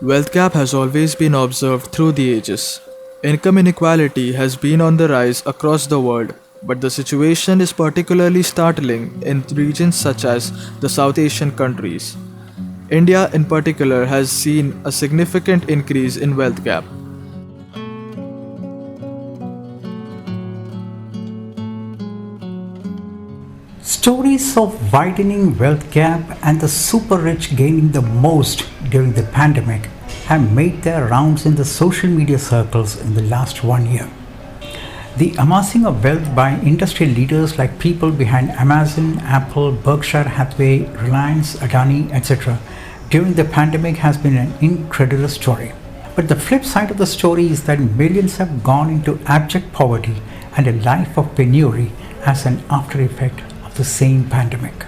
Wealth gap has always been observed through the ages. Income inequality has been on the rise across the world, but the situation is particularly startling in regions such as the South Asian countries. India, in particular, has seen a significant increase in wealth gap. Stories of widening wealth gap and the super rich gaining the most during the pandemic have made their rounds in the social media circles in the last 1 year. The amassing of wealth by industry leaders like people behind Amazon, Apple, Berkshire Hathaway, Reliance, Adani, etc. during the pandemic has been an incredible story. But the flip side of the story is that millions have gone into abject poverty and a life of penury as an after effect of the same pandemic.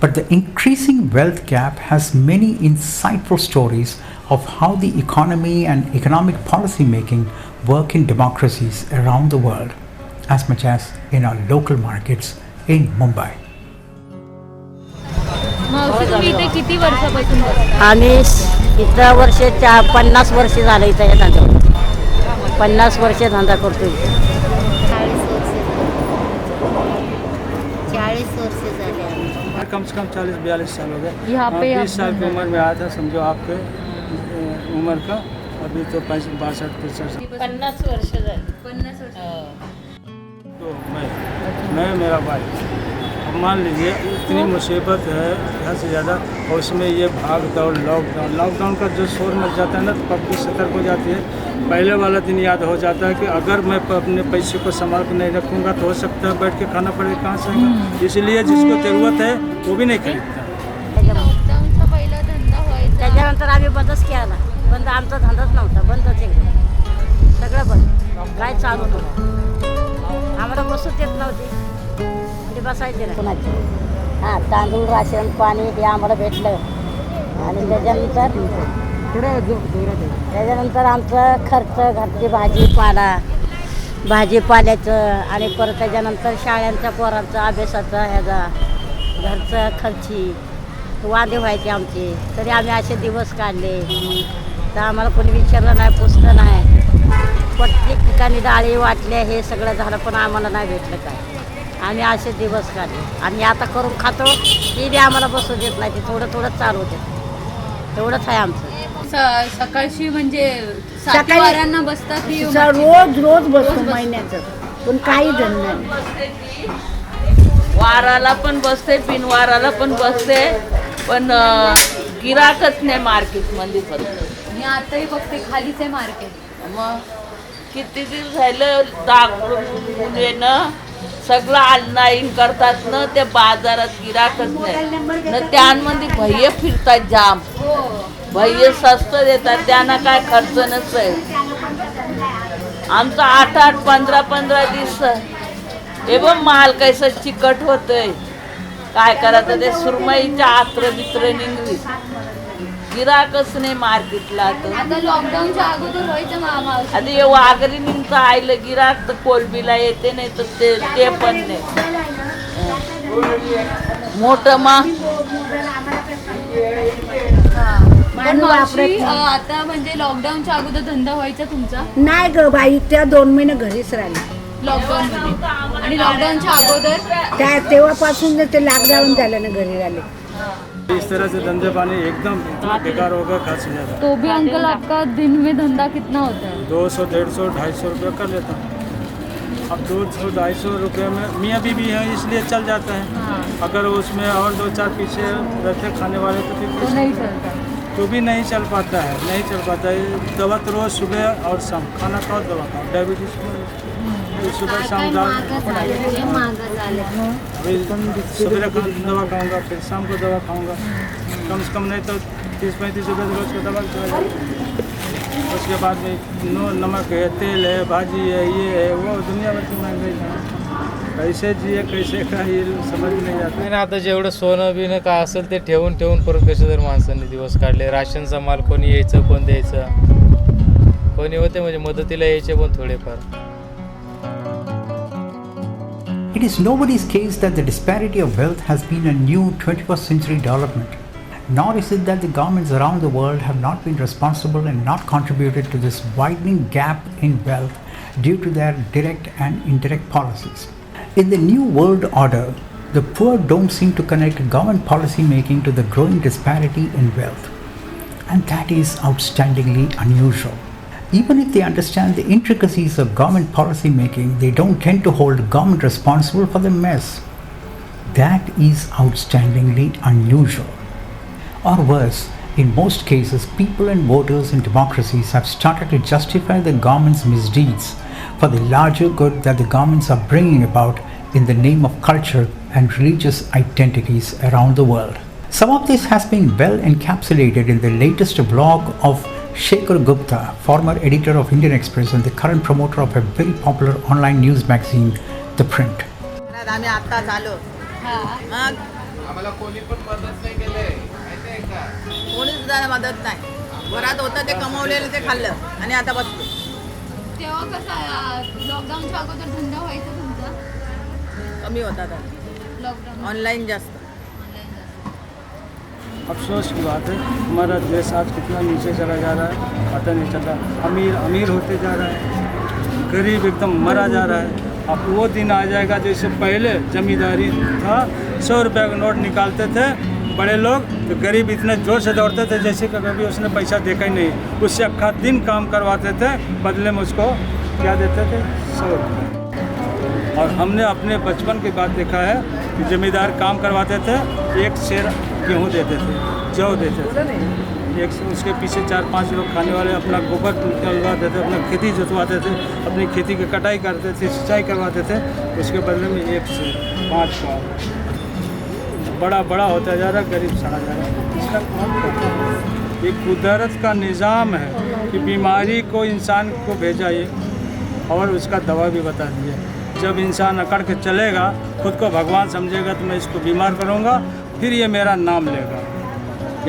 But the increasing wealth gap has many insightful stories of how the economy and economic policy making work in democracies around the world, as much as in our local markets in Mumbai. मावशी तुम्ही इथे किती वर्षापासून बसता? आम्ही इथं 50 वर्ष झालं इथं या धंद्यावर. 50 वर्ष धंदा करतो. 40 वर्ष झाले आम्ही. कम से कम 40-42 साल हो गए. यहाँ पे 20 साल की उम्र में आया था, समझो आपके उम्र का. अभी तो 62-63. 50 वर्ष झाली. 50 वर्ष. तो मैं मेरा भाई, अब मान लीजिए इतनी मुसीबत है ज़्यादा से ज़्यादा, और उसमें ये भाग दौड़ लॉकडाउन का जो शोर मच जाता है ना, तो पब्लिक सतर्क हो जाती है. पहले वाला दिन याद हो जाता है कि अगर मैं अपने पैसे को संभाल कर नहीं रखूँगा तो हो सकता है बैठ के खाना पड़ेगा कहाँ से आएगा. इसलिए जिसको ज़रूरत है वो भी नहीं खरीदता. लॉकडाऊनचा पहिला धंदा व्हायचा. त्याच्यानंतर आम्ही बंदच केला. बंद आमचा धंदाच नव्हता. बंदच एकदम सगळं बंद. काय चालू नव्हतं. आम्हाला बसूच येत नव्हती. ते बसायचे नाही. हां, तांदूळ, राशन, पाणी हे आम्हाला भेटलं. आणि त्याच्यानंतर आमचं खर्च, घरची भाजीपाल्याचं आणि परत त्याच्यानंतर शाळांच्या पोरांचं अभ्यासाचं ह्याचा घरचं खर्ची वादे व्हायचे आमचे. तरी आम्ही असे दिवस काढले. तर आम्हाला कोणी विचारलं नाही, पुसलं नाही. प्रत्येक ठिकाणी डाळी वाटल्या, हे सगळं झालं, पण आम्हाला नाही भेटलं काय. आम्ही असे दिवस काढले. आणि आता करून खातो, ती बी आम्हाला बसू देत नाही. ते थोडं थोडं चालू होते. तेवढंच आहे आमचं. सकाळची म्हणजे 7 वारांना बसतात की रोज बसतो महिन्याचं, पण काही धंदा नाही. वाराला पण बसते, बिनवाराला पण बसते, पण गिराकच नाही मार्केटमध्ये. पण मी आताही बघते खालीच आहे मार्केट. मग किती दिवस झालं दाखवून येणं सगळं ऑनलाईन करतात ना, ते बाजारात गिराकच नाही ना. त्यांमध्ये भैये फिरतात जाम. भैये स्वस्त देतात, त्यांना काय खर्च नसतंय. आमचा 8-8, 15-15 दिवस हे बघ माल कैसा चिकट होतंय. काय करायचं ते सुरमईच्या आत्र बित्र निघली. गिराकच नाही मार्केटला. आता लॉकडाऊनच्या अगोदर व्हायचं मावशी. आता हे वाघरिणींचं आयलं गिराक तर कोलबीला येते, नाही तर ते पण नाही. मोठं पण मावशी आता म्हणजे लॉकडाऊनच्या अगोदर धंदा व्हायचा तुमचा? नाही ग बाई, त्या 2 महिने घरीच राहिले लॉकडाऊन मध्ये. आणि लॉकडाऊनच्या अगोदर तेव्हापासून ते लॉकडाऊन झालं ना, घरी राहिले. इस तरह से धंधे पानी एकदम इतना बेकार हो गया, खास ज़्यादा. तो भी अंकल आपका दिन में धंधा कितना होता है? 200, 150, 250 रुपये कर लेता हूँ. अब 200-250 रुपये में मियाँ बीवी है इसलिए चल जाता है. अगर उसमें और 2-4 पीछे रहते खाने वाले तो तो फिर नहीं चलता. तो भी नहीं चल पाता है. दवा तो रोज़ सुबह और शाम खाना खाओ, दवा खाओ. डायबिटीज़ सुबह शाम दवा सुबह दवा खाऊंगा, फिर शाम को दवा खाऊंगा. कम से कम नहीं तो 30-35 रुपये रोज़ को दवा चला. उसके बाद में नमक है, तेल है, भाजी है, ये है वो, दुनिया भर की महंगाई है. कैसे जिए कैसे खाए समझ नहीं आता. नाही ना, आता जेवढं सोनं बिनं काय असेल ते ठेवून परत कसे तर माणसांनी दिवस काढले. राशनचा माल कोणी यायचं, कोण द्यायचं, कोणी होते म्हणजे मदतीला यायचे पण थोडेफार. It is nobody's case that the disparity of wealth has been a new 21st century development. Nor is it that the governments around the world have not been responsible and not contributed to this widening gap in wealth due to their direct and indirect policies. In the New World Order, the poor don't seem to connect government policy making to the growing disparity in wealth. And that is outstandingly unusual. Even if they understand the intricacies of government policy making, they don't tend to hold government responsible for the mess. That is outstandingly unusual. Or worse, in most cases, people and voters in democracies have started to justify the government's misdeeds for the larger good that the governments are bringing about in the name of culture and religious identities around the world. Some of this has been well encapsulated in the latest blog of Shekhar Gupta, former editor of Indian Express and the current promoter of a very popular online news magazine, The Print. आम्ही आत्ताच आलो हा. मग आम्हाला कोणी पण मदत नाही केलंय माहिती आहे का? कोणी सुद्धा मदत नाही. घरात होतं ते कमवलेलं ते खाल्लं आणि आता बसतो. तेव्हा कसं लॉकडाऊनच्या अगोदर धंदा व्हायचा तुमचा? कमी होता तर लॉकडाऊन ऑनलाईन जास्त. अफसोस की बात है, हमारा देश आज कितना नीचे चला जा रहा है पता नहीं चलता। अमीर अमीर होते जा रहा है, गरीब एकदम मरा जा रहा है। अब वो दिन आ जाएगा जैसे पहले जमींदारी था, 100 रुपये का नोट निकालते थे बड़े लोग, तो गरीब इतने ज़ोर से दौड़ते थे जैसे कि कभी उसने पैसा देखा ही नहीं। उससे अक्खा दिन काम करवाते थे, बदले में उसको क्या देते थे? 100 रुपये। और हमने अपने बचपन की बात देखा है कि जमींदार काम करवाते थे, एक शेर गेहूँ देते थे, जौ देते थे, एक उसके पीछे 4-5 लोग खाने वाले अपना गोबर निकलवाते थे, अपना खेती जोतवाते थे, अपनी खेती की कटाई करते थे, सिंचाई करवाते थे, उसके बदले में एक से 5 पाव। बड़ा बड़ा होता जा रहा, गरीब सड़ा जा रहा। इसका कौन करता है? एक कुदरत का निज़ाम है कि बीमारी को इंसान को भेजा ये और उसका दवा भी बता दिया। जब इंसान अकड़ के चलेगा, खुद को भगवान समझेगा तो मैं इसको बीमार करूँगा, फिर ये मेरा नाम लेगा।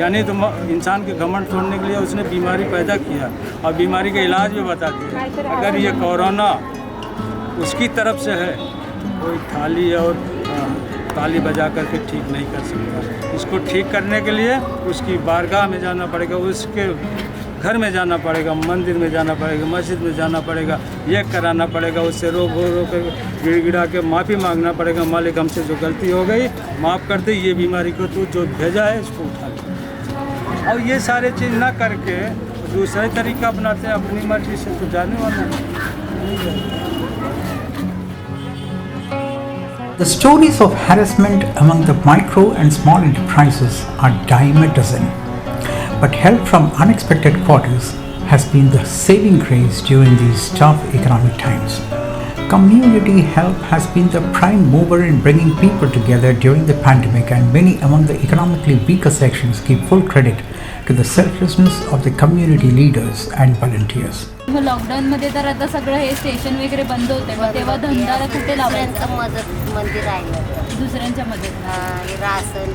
यानी तो इंसान के घमंड तोड़ने के लिए उसने बीमारी पैदा किया और बीमारी का इलाज भी बता दिया। अगर ये कोरोना उसकी तरफ से है, कोई थाली और ताली बजा करके ठीक नहीं कर सकता। इसको ठीक करने के लिए उसकी बारगाह में जाना पड़ेगा, उसके घर में जाना पड़ेगा, मंदिर में जाना पड़ेगा, मस्जिद में जाना पड़ेगा, ये कराना पड़ेगा, उससे रो के गिड़गिड़ा के माफ़ी मांगना पड़ेगा, मालिक हमसे जो गलती हो गई माफ़ कर दे, ये बीमारी को तू जो भेजा है इसको उठा ले। और ये सारे चीज़ ना करके दूसरे तरीका अपनाते हैं, अपनी मर्जी से तो जाने वाला नहीं। The stories of harassment among the micro and small enterprises are dime a dozen. But help from unexpected quarters has been the saving grace during these tough economic times. Community help has been the prime mover in bringing people together during the pandemic, and many among the economically weaker sections give full credit to the selflessness of the community leaders and volunteers. लॉकडाऊनमध्ये तर आता सगळं हे station वगैरे बंद होते, मग तेव्हा धंदा कुठे लावायचा? मदत मंदिर राहिलं दुसऱ्यांच्या मदत राशन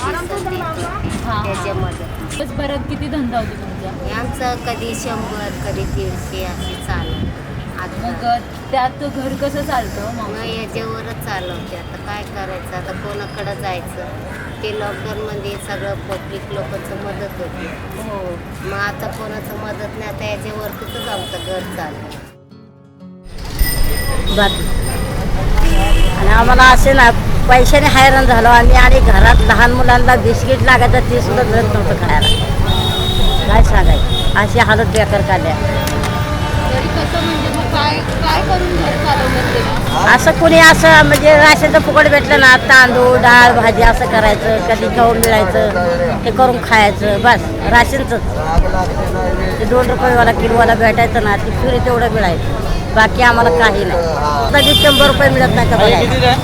त्याच्या मदत. बस परत किती धंदा होतो तुमचा? आमचं कधी 100 कधी 150 असे चालू. मग त्यात घर कसं चालतं? मग याच्यावरच चालवते. आता काय करायचं, आता कोणाकडं जायचं? ते लॉकडाऊनमध्ये सगळं पब्लिक लोकांचं मदत होती. हो. मग आता कोणाचं मदत नाही, आता याच्यावरतीच आमचं घर चालतं. बाकी आणि आम्हाला असे ना पैशाने हैराण झालो आम्ही, आणि घरात लहान मुलांना बिस्किट लागायचं ते सुद्धा मिळत नव्हतं खायला. काय सांगायचं, अशी हालत बेकार काढल्या. तरी कसं म्हणजे मग काय काय करून घर चालवलं ते? असं कोणी असं म्हणजे राशनचं फुकट भेटलं ना, तांदूळ डाळ भाजी असं करायचं, कधी गहू मिळायचं ते करून खायचं, बस राशनचंच. ते 2 रुपयेवाला किलोवाला भेटायचं ना, ते पुरी तेवढं मिळायचं, बाकी आम्हाला काही नाही. कधी 100 रुपये मिळत नाही का बघायला.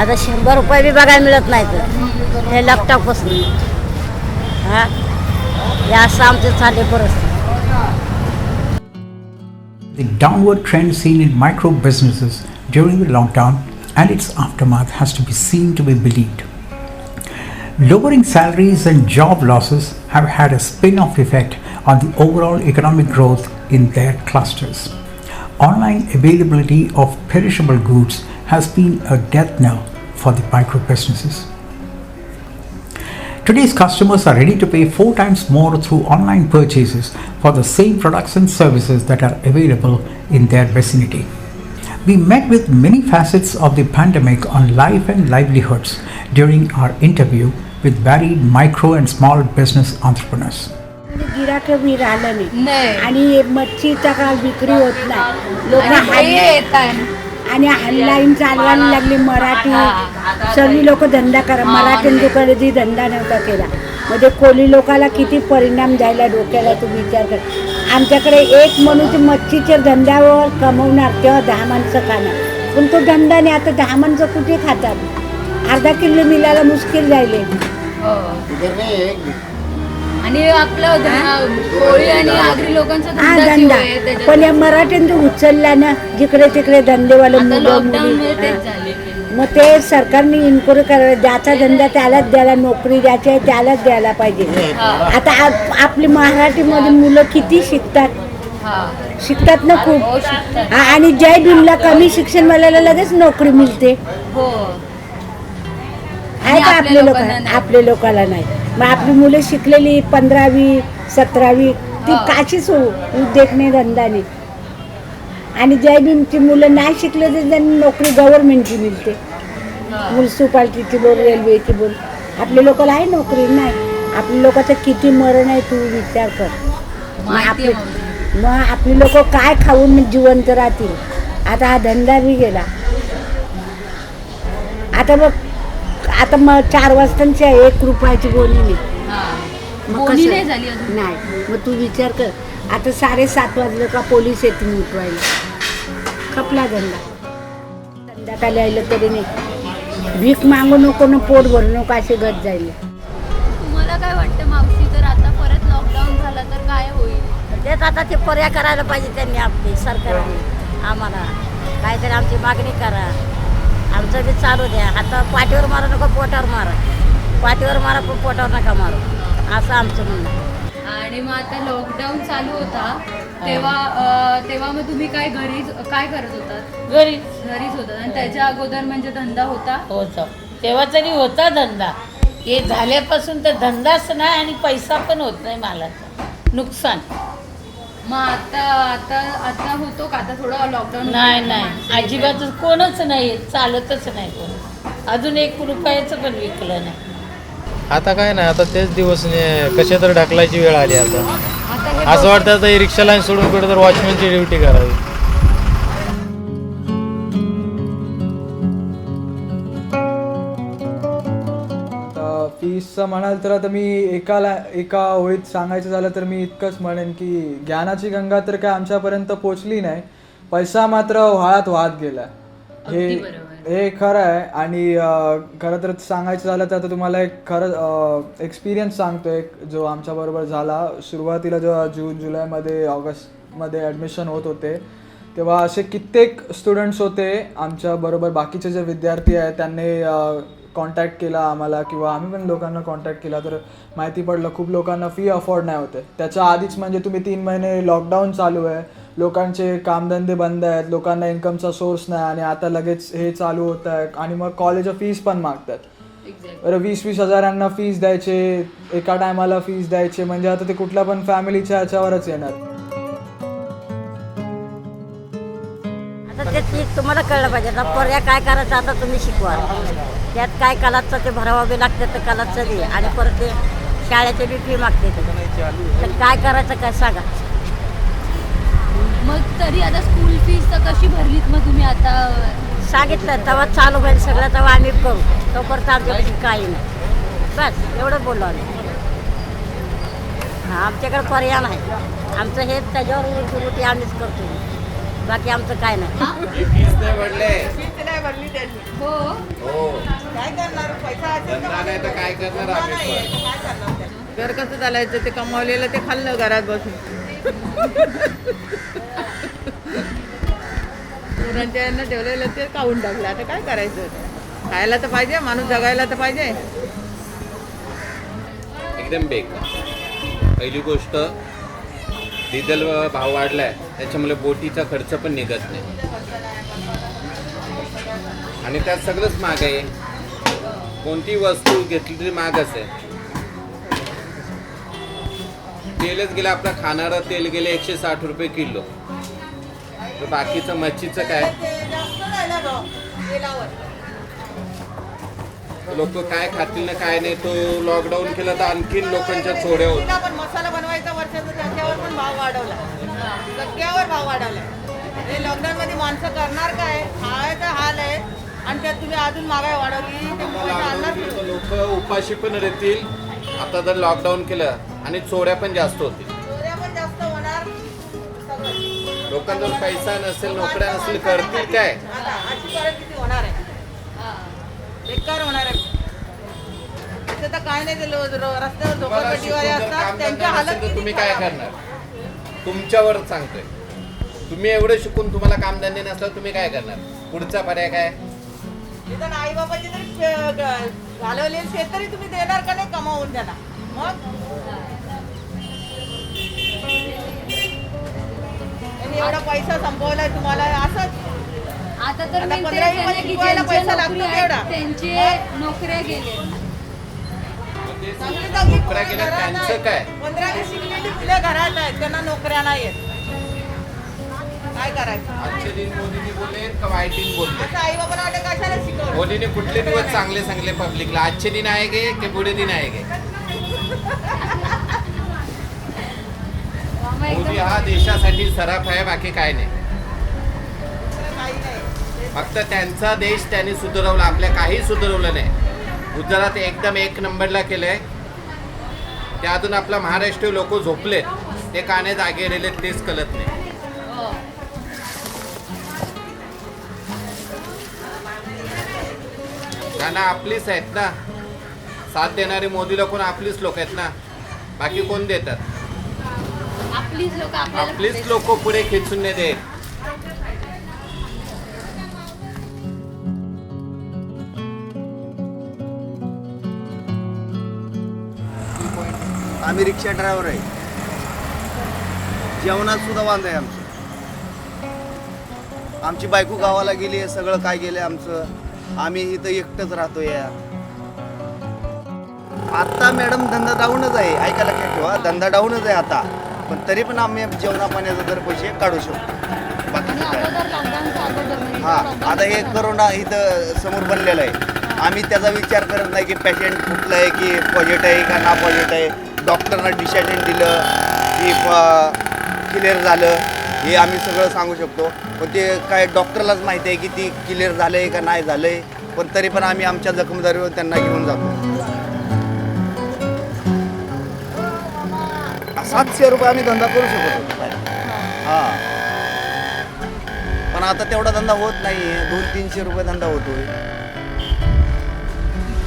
आता 100 रुपये बी बघायला मिळत नाही तर हे लॅपटॉपपासून हां हे असं आमचं चालले परिस्थिती. The downward trend seen in micro businesses during the lockdown and its aftermath has to be seen to be believed. Lowering salaries and job losses have had a spin-off effect on the overall economic growth in their clusters. Online availability of perishable goods has been a death knell for the micro businesses. Today's customers are ready to pay 4 times more through online purchases for the same products and services that are available in their vicinity. We met with many facets of the pandemic on life and livelihoods during our interview with varied micro and small business entrepreneurs. गिराक बी राहिलं नाही नाही आणि मच्छीचा का विक्री होत नाही लोक आणि हे येत आहे आणि हल्लाईन चालवायला लागली मराठी सर्व लोक धंदा करा मराठ्यांनी कधी धंदा नव्हता केला म्हणजे कोळी लोकाला किती परिणाम झाला डोक्याला तू विचार कर आमच्याकडे एक माणूस मच्छीच्या धंद्यावर कमवणार तेव्हा 10 माणसं खाणार पण तो धंदा नाही आता 10 माणसं कुठे खातात अर्धा किलो मिळायला मुश्किल जायले आणि आपलं कोळी आणि आगरी लोकांचा हा धंदा धंदा आहे त्याच्यात. पण या मराठ्यांचं उचलला ना जिकडे तिकडे धंदेवाले आता मुलं लॉकडाऊन मुली तेच झाले मग ते सरकारने इन्क्वायरी करायला ज्याचा धंदा त्यालाच द्यायला नोकरी द्यायची आहे त्यालाच द्यायला पाहिजे आता आपली मराठीमध्ये मुलं किती शिकतात शिकतात ना खूप हो शिकतात हा, आणि जय भीमला कमी शिक्षण वाल्याला लगेच नोकरी मिळते हो आहे का आणि आपल्या आपल्या लोकांना लोकांना नाही. आपल्या लोकांना नाही मग आपली मुलं शिकलेली 15वी 17वी ती हा. काशीच उद्योग नाही धंदा नाही आणि जय भीमची मुलं नाही शिकले तर त्यांना नोकरी गव्हर्नमेंटची मिळते म्युन्सिपाल्टीची बोल रेल्वेची बोल आपल्या लोकांना आहे नोकरी नाही आपल्या लोकांचं किती मरण आहे तू विचार कर मग माहिती आहे आपली मग आपली लोक काय खाऊन जिवंत राहतील आता हा धंदा बी गेला आता बघ आता मग 4 वाजताची 1 रुपयाची बोली नाही मग बोली कसं? नाही झाली अजून नाही मग तू विचार कर आता 7:30 वाजलं का पोलीस येतील उठवायला खपला धंदा संध्याकाळी आलं तरी नाही भीक मागू नको ना पोट भरू नको असे गत जाईल तुम्हाला काय वाटतं मावशी जर आता परत लॉकडाऊन झाला तर काय होईल तेच आता ते पर्याय करायला पाहिजे त्यांनी आपली सरकारने आम्हाला काहीतरी आमची मागणी करा आमचं बी चालू द्या आता पाठीवर मारा नको पोटावर मारा पाठीवर मारा पण पोटावर नका मारू असं आमचं म्हणणं आहे. आणि मग आता लॉकडाऊन चालू होता तेव्हा मग तुम्ही काय काय करत होतात घरीच होतात आणि त्याच्या अगोदर म्हणजे धंदा होता होता तेव्हा तरी होता धंदा हे झाल्यापासून तर धंदाच नाही आणि पैसा पण होत नाही मालाचा नुकसान मग आता होतो का आता थोडं लॉकडाऊन नाही अजिबातच कोणच नाही चालतच नाही कोण अजून 1 रुपयाचं पण विकलं नाही आता काय नाही आता तेच दिवस कशा तर ढकलायची वेळ आली आता आता हे असं वाटतं आता ही रिक्षा लाईन सोडून कुठे तर वॉचमॅनची ड्युटी करावी फीसचं म्हणाल तर आता मी एका ओळीत सांगायचं झालं तर मी इतकंच म्हणेन की ज्ञानाची गंगा तर काय आमच्यापर्यंत पोचली नाही पैसा मात्र वाहत गेला हे खरं आहे आणि खरं तर सांगायचं झालं तर आता तुम्हाला एक खरं एक्सपिरियन्स सांगतो एक जो आमच्याबरोबर झाला सुरुवातीला जेव्हा जून जुलैमध्ये ऑगस्टमध्ये ॲडमिशन होत होते तेव्हा असे कित्येक स्टुडंट्स होते आमच्याबरोबर बाकीचे जे विद्यार्थी आहेत त्यांनी कॉन्टॅक्ट केला आम्हाला किंवा आम्ही पण लोकांना कॉन्टॅक्ट केला तर माहिती पडलं खूप लोकांना फी अफोर्ड नाही होते त्याच्या आधीच म्हणजे तुम्ही 3 महिने लॉकडाऊन चालू आहे लोकांचे कामधंदे बंद आहेत लोकांना इन्कमचा सोर्स नाही आणि आता लगेच हे चालू होत आहे आणि मग कॉलेज फीस पण मागतात बरं 20-20 हजारांना फीस द्यायचे एका टायमाला फीस द्यायचे म्हणजे आता ते कुठल्या पण फॅमिलीच्या ह्याच्यावरच येणार आता ते ठीक तुम्हाला कळलं पाहिजे आता पर्याय काय करायचं आता तुम्ही शिकवा त्यात काय कलाचं ते भरावं लागते तर कलाचं दे आणि परत ते शाळेचे बी फी मागते तर काय करायचं काय सांगा मग तरी आता स्कूल फीस तर कशी भरलीत मग तुम्ही आता सांगितलं तेव्हा चालू होईल सगळं तेव्हा आम्ही करू तोपर्यंत आमच्याकडे काही नाही बस एवढं बोललो आम्ही हां आमच्याकडे पर्याय नाही आमचं हे त्याच्यावर उलटी आम्हीच करतो बाकी आमचं काय नाही फीस नाही भरले नाही भरली त्यांनी हो हो काय करणार पैसा असेल तर नाही तर काय करणार आम्ही पण? काय करणार त्यांनी? घर कसं चालायचं ते कमावलेलं ते खाल्लं घरात बसून मुलांच्या यांना ठेवलेलं ते खाऊन टाकलं आता काय करायचं खायला तर पाहिजे माणूस जगायला तर पाहिजे एकदम बेकार पहिली गोष्ट डिझेल भाव वाढलाय त्याच्यामुळे बोटीचा खर्च पण निघत नाही आणि त्यात सगळंच महाग आहे कोणती वस्तू घेतली तरी महागच आहे तेलच गेलं, आपलं खाणारं तेल गेले 160 रुपये किलो. तर बाकीचं मच्छीचं काय, लोक काय खातील ना काय नाही. तो लॉकडाऊन केला तर आणखीन लोकांच्या चोऱ्या होत. पण मसाला बनवायचा वर्षाचा त्याच्यावर पण भाव वाढवला, सगळ्यावर भाव वाढवला. हे लॉकडाऊन मध्ये माणसं करणार काय, खायचा हाल आहे आणि त्यात तुम्ही अजून महागाई वाढवली, लोक उपाशी पण राहतील. आता जर लॉकडाऊन केलं आणि चोऱ्या पण जास्त होतील. चोऱ्या पण जास्त होणार. लोकांजवळ पैसा नसेल, नोकऱ्या नसेल, करतील काय. आता अशी परिस्थिती होणार आहे, बेकार होणार आहे. त्याचं तर काय नाही, ते रस्त्यावर झोपडपट्टीवाले असतात त्यांच्या हालत तर तुम्ही काय करणार, तुमच्यावर सांगतोय. तुम्ही एवढं शिकून तुम्हाला कामधंदे नसल्यावर तुम्ही काय करणार, पुढचा पर्याय काय. निदान आई बाबाची तरी घालवलेली शेत तरी तुम्ही देणार का नाही कमावून त्यांना. मग त्यांनी एवढा पैसा संपवलाय तुम्हाला असंच. आता तर आता मी 15वी मध्ये की शिकवायला ज्यांच्या पैसा लागतो नोकरी तेवढा. आहेत, त्यांचे नोकऱ्या गेले. चांगली चांगली नोकऱ्या गेल्या त्यांचं काय. 15वी शिकलेली मुलं घरात आहेत, त्यांना नोकऱ्या नाही आहेत. काय करायचं. आजचे दिन मोदींनी बोलले का वाईट दिन बोलले. आता आई बाबांना वाटतं कशाला शिकवलं. मोदीने कुठले दिवस चांगले सांगले पब्लिकला, आजचे दिन आहे गे की बुरे दिन आहे गे. मोदी हा देशासाठी सराफ आहे, बाकी काय नाही. काही नाही. फक्त त्यांचा देश त्यांनी सुधारवला, आपल्या काही सुधारवलं नाही. गुजरात एकदम एक नंबरला केलंय. त्या अजून आपला महाराष्ट्र लोक झोपलेत, ते काने जागे राहिलेत तेच कळत नाही. त्यांना आपलीच आहेत ना साथ देणारी, मोदी लोक आपलीच लोक आहेत ना, बाकी कोण देतात. आपलीच लोक पुढे खेचून नाही देत. आम्ही रिक्षा ड्रायव्हर आहे, जेवणात सुद्धा वांद आहे आमचं. आमची बायको गावाला गेली आहे, सगळं काय गेलं आमचं. आम्ही इथं एकटंच राहतोय. आता मॅडम धंदा डाऊनच आहे, ऐका लक्षात ठेवा, धंदा डाऊनच आहे आता. पण तरी पण आम्ही जेवणा पाण्याचे जर पैसे काढू शकतो, बाकी काय. हां, आता हे करोना इथं समोर बनलेलं आहे. आम्ही त्याचा विचार करत नाही की पेशंट कुठलं आहे, की पॉझिटिव्ह आहे का ना पॉझिटिव्ह आहे. डॉक्टरना डिसिजन दिलं की क्लिअर झालं, हे आम्ही सगळं सांगू शकतो. पण ते काय डॉक्टरलाच माहिती आहे की ती क्लिअर झालं आहे का नाही झालं आहे. पण तरी पण आम्ही आमच्या जखमदारीवर त्यांना घेऊन जातो. 700 रुपये आम्ही धंदा करू शकतो. हां, पण आता तेवढा धंदा होत नाही आहे. 200-300 रुपये धंदा होतोय.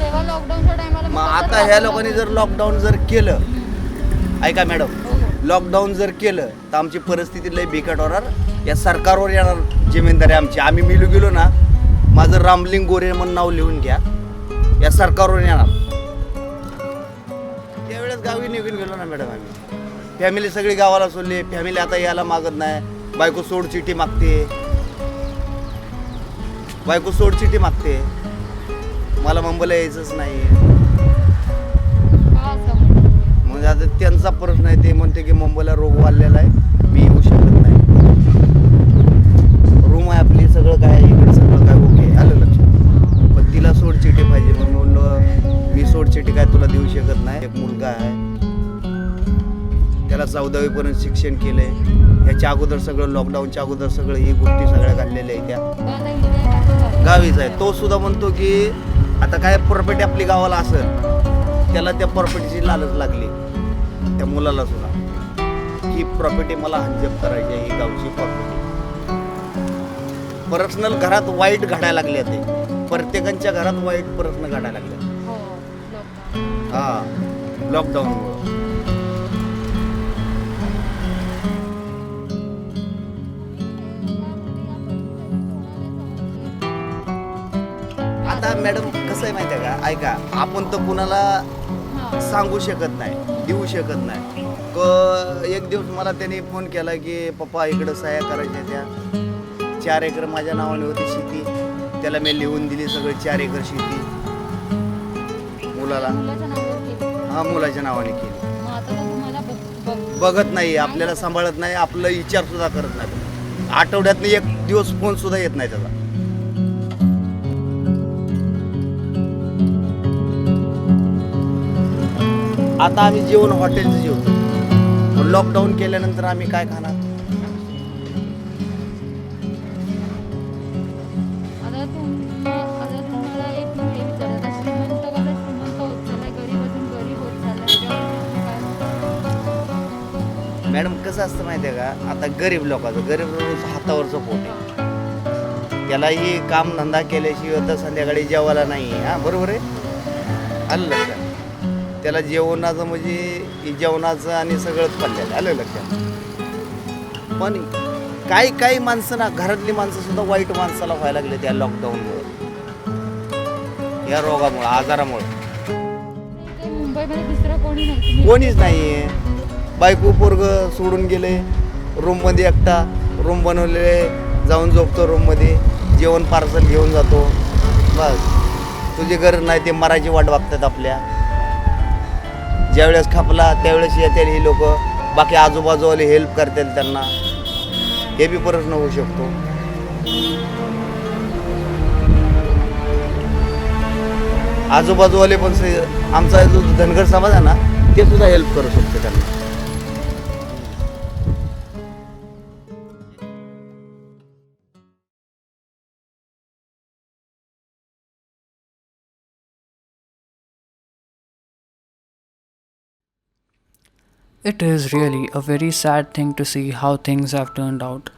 तेव्हा लॉकडाऊनच्या टायमाला मग आता ह्या लोकांनी जर लॉकडाऊन जर केलं, ऐका मॅडम, लॉकडाऊन जर केलं तर आमची परिस्थिती लय बिकट होणार. या सरकारवर येणार जिम्मेदारी आमची. आम्ही मिलू गेलो ना, माझं रामलिंग गोरे म्हणून नाव लिहून घ्या, या सरकारवर येणार. त्यावेळेस गावी निघून गेलो ना मॅडम आम्ही. फॅमिली सगळी गावाला सोडली. फॅमिली आता यायला मागत नाही. बायको सोड चिठी मागते, बायको सोड चिठी मागते. मला मुंबईला यायचंच नाही. म्हणजे आता त्यांचा प्रश्न आहे. ते म्हणते की मुंबईला रोग वाढलेला आहे, मी येऊ शकत नाही. रूम आहे आपली, सगळं काय इकडे सगळं काय ओके, आलं लक्षात. पण तिला सोड चिठी पाहिजे. मग म्हणलं मी सोड चिठी काय तुला देऊ शकत नाही. एक मुलगा आहे, त्याला 14वीपर्यंत शिक्षण केलंय. ह्याच्या अगोदर सगळं लॉकडाऊनच्या अगोदर सगळं ही गोष्टी सगळ्या घडलेल्या आहेत. त्या गावीच आहे. तो सुद्धा म्हणतो की आता काय प्रॉपर्टी आपली गावाला असेल, त्याला त्या प्रॉपर्टीची लालच लागली त्या मुलाला सुद्धा, ही प्रॉपर्टी मला हंजप करायची आहे, ही गावची प्रॉपर्टी. पर्सनल घरात वाईट घडायला लागले. ते प्रत्येकांच्या घरात वाईट प्रश्न घडायला लागले. हां, लॉकडाऊनमुळं. आता मॅडम कसं आहे माहिती आहे का, ऐका, आपण तर कुणाला सांगू शकत नाही, देऊ शकत नाही. एक दिवस मला त्याने फोन केला की पप्पा इकडं सह्या करायच्या त्या. 4 एकर माझ्या नावाने होती शेती, त्याला मी लिहून दिली सगळं. 4 एकर शेती मुलाला, हां, मुलाच्या नावाने केली. बघत नाही, आपल्याला सांभाळत नाही, आपलं विचार सुद्धा करत नाही. आठवड्यातनं एक दिवस फोन सुद्धा येत नाही त्याचा. आता आम्ही जेवण हॉटेलचं जेवतो, लॉकडाऊन केल्यानंतर आम्ही काय खाणार? आता तुम्हाला एक हे विचारायचं आहे, श्रीमंत कसं श्रीमंत होत चाललाय, गरीब अजून गरीब होत चाललाय, काय? मॅडम कसं असतं माहिती आहे का, आता गरीब लोकांचं हातावरचं पोट आहे, त्यालाही कामधंदा केल्याशिवाय तर संध्याकाळी जेवायला नाही. हां बरोबर आहे, आलं लक्षात. त्याला जेवणाचं म्हणजे जेवणाचं आणि सगळंच पडलेलं आलं लक्षात. पण काही माणसं ना, घरातली माणसं सुद्धा वाईट माणसाला व्हायला लागले त्या लॉकडाऊनमुळे, या रोगामुळे, आजारामुळे. मुंबईमध्ये दुसरं कोणी नाही, कोणीच नाही आहे. बायको पोरग सोडून गेले, रूममध्ये एकटा, रूम बनवलेले, जाऊन झोपतो रूममध्ये, जेवण पार्सल घेऊन जातो, बस. तुझी गरज नाही, ते मराठी वाट बघतात आपल्या. ज्यावेळेस खपला त्यावेळेस येतील ही लोक, बाकी आजूबाजूवाले हेल्प करतील त्यांना. हे बी प्रश्न होऊ शकतो. आजूबाजूवाले पण आमचा जो धनगर समाज आहे ना, ते सुद्धा हेल्प करू शकतो त्यांना. It is really a very sad thing to see how things have turned out,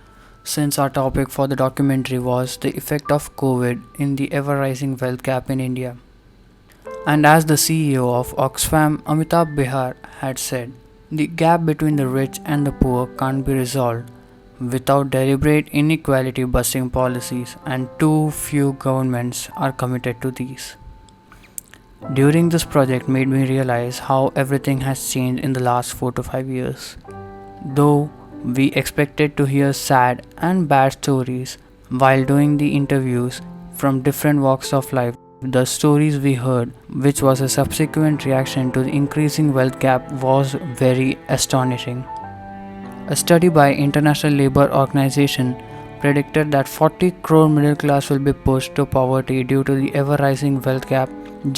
since our topic for the documentary was the effect of COVID in the ever rising wealth gap in India. And as the CEO of Oxfam, Amitabh Bihar, had said, the gap between the rich and the poor can't be resolved without deliberate inequality busting policies, and too few governments are committed to these. During this project made me realize how everything has changed in the last 4 to 5 years. Though we expected to hear sad and bad stories while doing the interviews from different walks of life, the stories we heard, which was a subsequent reaction to the increasing wealth gap, was very astonishing. A study by International Labour Organization predicted that 40 crore middle class will be pushed to poverty due to the ever rising wealth gap,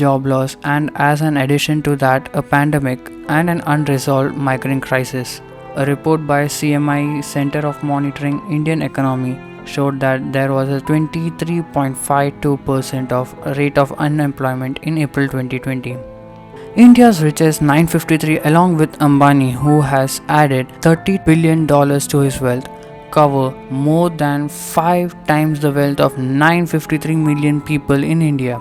job loss, and as an addition to that, a pandemic and an unresolved migrant crisis. A report by CMI Center of Monitoring Indian Economy showed that there was a 23.52% of rate of unemployment in April 2020. India's richest 953, along with Ambani, who has added $30 billion to his wealth, cover more than 5 times the wealth of 953 million people in India.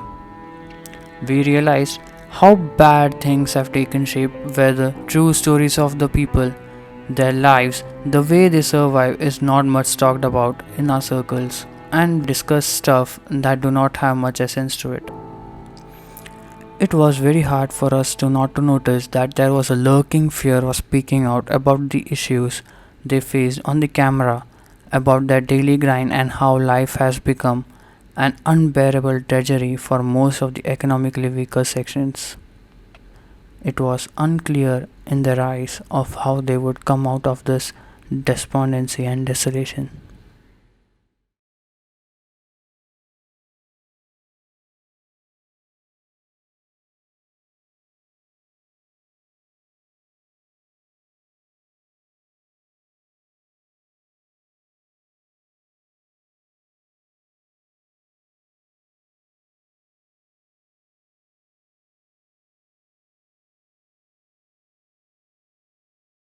We realized how bad things have taken shape, where the true stories of the people, their lives, the way they survive is not much talked about in our circles, and discuss stuff that do not have much essence to it. It was very hard for us to not to notice that there was a lurking fear of speaking out about the issues they faced on the camera, about their daily grind, and how life has become an unbearable drudgery for most of the economically weaker sections. It was unclear in their eyes of how they would come out of this despondency and desolation.